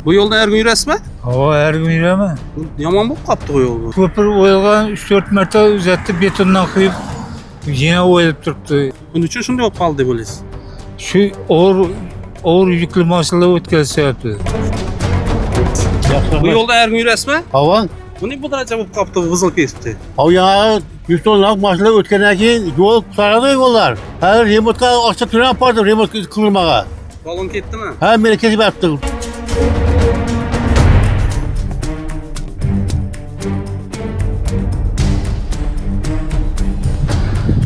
Bu yo'lda har kun yurasizmi? Hava her gün yürüme. Yomon bo'lib qolibdi bu yo'l. Köprü oyulgan 3-4 marta uzattı, betondan kıyıp yine oyulup turuptu. Buning uchun shunday bo'lib qoldi deb o'ylaysiz? Şu ağır yüklü maşınlar o'tkazib yaptı. Bu yo'lda har kun yurasizmi? Hava, Buning bu daraja bo'lib qolibdi, buzilib ketibdi. ya 100 tonluk maşınlar ötkendan keyin yol saradi yollar. Her remotka açsa turan vardı remot kılmağa. Balon ketdimi? Ha meni kesip yaptı.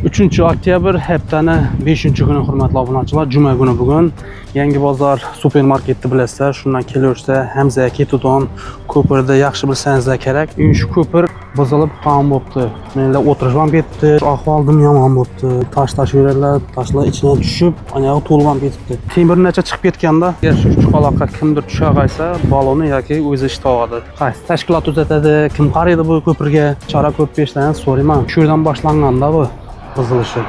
3 oktyabr haftaning 5-kuni hurmatli obunachilar, juma kuni bugun Yangi bozor supermarketni bilasizlar. Shundan kelaversa Hamza Ketudon ko'pirda yaxshi bilsangizlar kerak. Shu ko'pir buzilib qolgan bo'libdi. Menlar o'tirish ham ketdi, ahvolim yomon bo'libdi. Tash yurarlar, tashlar ichiga tushib, oyog'i to'lib ham ketibdi. Temir necha chiqib ketganda, agar shu chuqaloqqa kimdir tusha qolsa, baloni yoki o'zi ish tog'adi. Qaysi tashkilot uzatadi, kim qaraydi bu ko'pirga? Chora ko'p berishdan so'rayman. Shu yerdan boshlanganda bu buzilishi.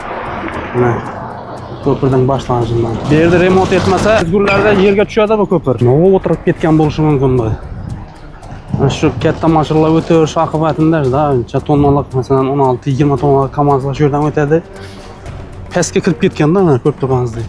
Mana ko'pirdan boshlanishidan. Bu yerda remont etmasa, o'zgurlarda yerga tushadi bu ko'pir. Nima o'tirib ketgan bo'lishi mumkin bu. Shu katta mashinalar o'tish oqibatida ancha tonnalik, masalan 16-20 tonnalik KAMAZlar shu yerdan o'tadi. Pastga kirib ketganda mana ko'p turganingizda.